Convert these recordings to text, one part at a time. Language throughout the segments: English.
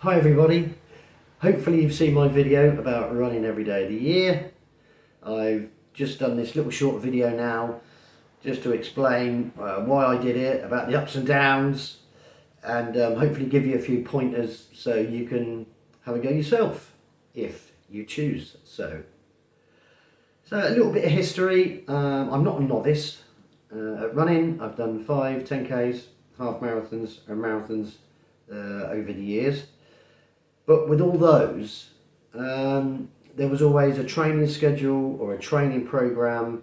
Hi everybody, hopefully you've seen my video about running every day of the year. I've just done this little short video now just to explain why I did it, about the ups and downs, and hopefully give you a few pointers so you can have a go yourself if you choose so. So a little bit of history. I'm not a novice at running. I've done 5, 10Ks, half marathons and marathons over the years. But with all those, there was always a training schedule or a training program,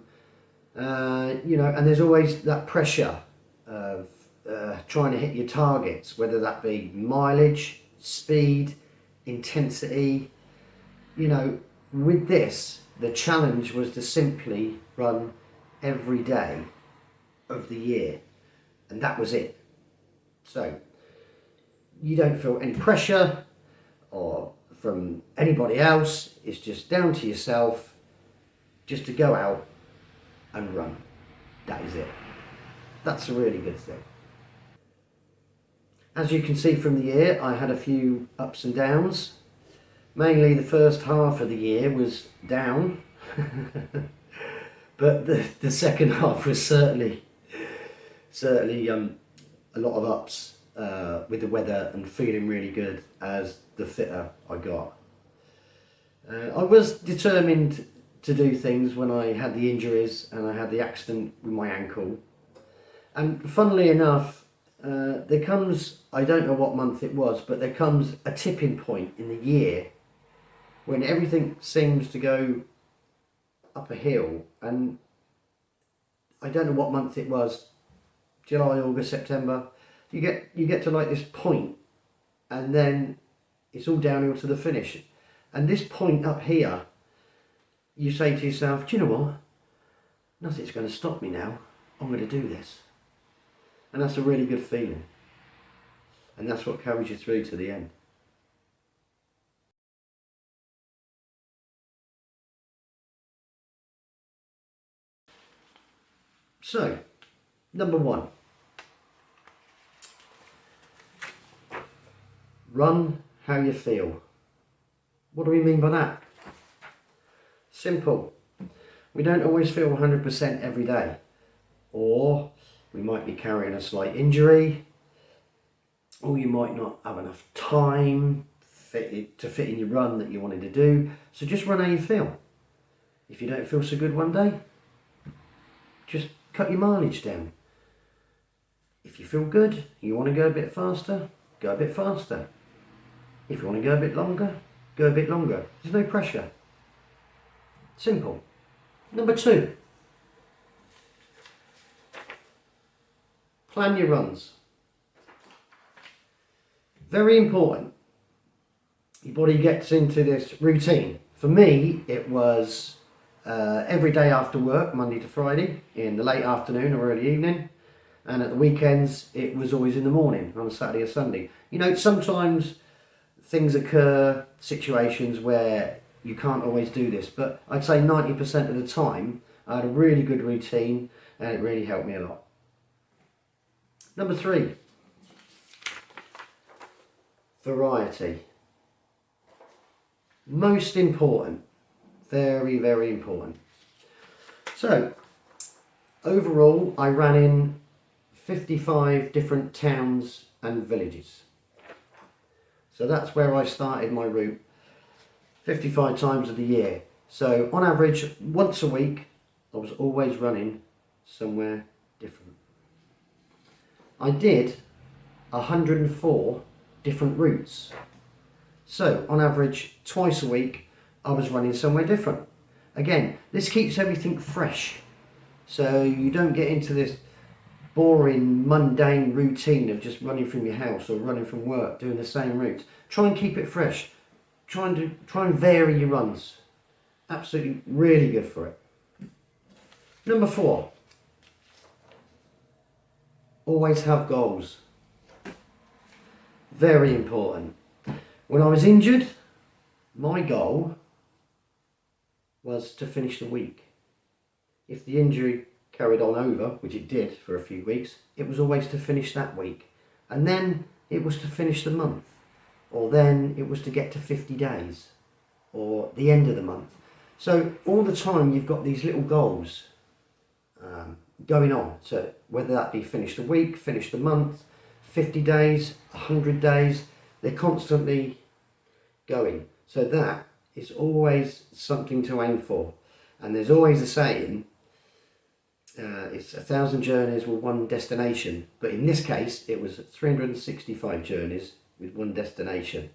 and there's always that pressure of trying to hit your targets, whether that be mileage, speed, intensity. With this, the challenge was to simply run every day of the year, and that was it. So you don't feel any pressure or from anybody else. It's just down to yourself just to go out and run. That is it. That's a really good thing. As you can see from the year, I had a few ups and downs. Mainly the first half of the year was down, but the second half was certainly a lot of ups with the weather and feeling really good as the fitter I got. I was determined to do things when I had the injuries and I had the accident with my ankle. And funnily enough, there comes, I don't know what month it was, but there comes a tipping point in the year when everything seems to go up a hill, and I don't know what month it was, July, August, September. You get to like this point, and then it's all downhill to the finish. And this point up here, you say to yourself, do you know what? Nothing's going to stop me now. I'm going to do this. And that's a really good feeling. And that's what carries you through to the end. So, number 1. Run how you feel. What do we mean by that? Simple. We don't always feel 100% every day. Or we might be carrying a slight injury. Or you might not have enough time to fit in your run that you wanted to do. So just run how you feel. If you don't feel so good one day, just cut your mileage down. If you feel good, you want to go a bit faster, go a bit faster. If you want to go a bit longer, go a bit longer. There's no pressure. Simple. Number 2. Plan your runs. Very important. Your body gets into this routine. For me, it was every day after work, Monday to Friday, in the late afternoon or early evening. And at the weekends, it was always in the morning, on a Saturday or Sunday. Sometimes things occur, situations where you can't always do this, but I'd say 90% of the time, I had a really good routine and it really helped me a lot. Number 3, variety. Most important. Very, very important. So, overall, I ran in 55 different towns and villages. So that's where I started my route 55 times of the year. So on average, once a week, I was always running somewhere different. I did 104 different routes. So on average, twice a week, I was running somewhere different. Again, this keeps everything fresh. So you don't get into this boring, mundane routine of just running from your house or running from work, doing the same routes. Try and keep it fresh. Try and vary your runs. Absolutely really good for it. Number 4. Always have goals. Very important. When I was injured, my goal was to finish the week. If the injury carried on over, which it did for a few weeks, it was always to finish that week. And then it was to finish the month. or then it was to get to 50 days or the end of the month. So all the time you've got these little goals going on. So whether that be finish the week, finish the month, 50 days, 100 days, they're constantly going. So that is always something to aim for. And there's always a saying, it's 1,000 journeys with one destination. But in this case, it was 365 journeys with one destination.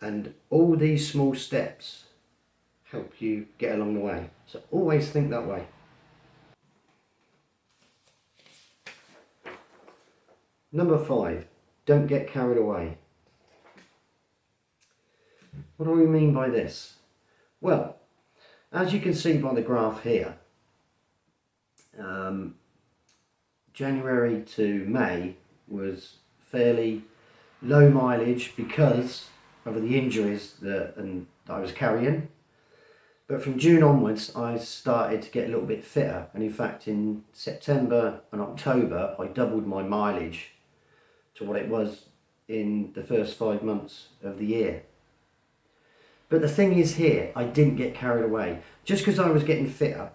And all these small steps help you get along the way. So always think that way. Number 5, don't get carried away. What do we mean by this? Well, as you can see by the graph here, January to May was fairly low mileage because of the injuries that I was carrying. But from June onwards, I started to get a little bit fitter. And in fact, in September and October, I doubled my mileage to what it was in the first 5 months of the year. But the thing is here, I didn't get carried away. Just because I was getting fitter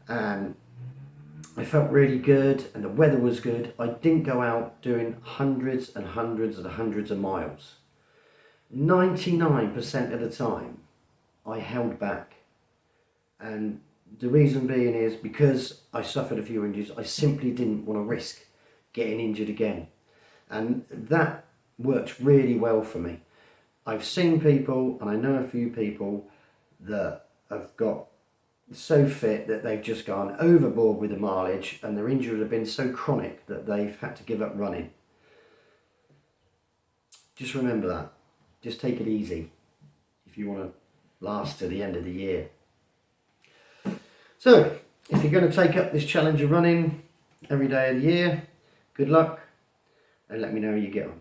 and I felt really good and the weather was good, I didn't go out doing hundreds and hundreds and hundreds of miles. 99% of the time, I held back. And the reason being is because I suffered a few injuries, I simply didn't want to risk getting injured again. And that worked really well for me. I've seen people, and I know a few people that have got so fit that they've just gone overboard with the mileage and their injuries have been so chronic that they've had to give up running. Just remember that. Just take it easy if you want to last to the end of the year. So, if you're going to take up this challenge of running every day of the year, good luck and let me know how you get on.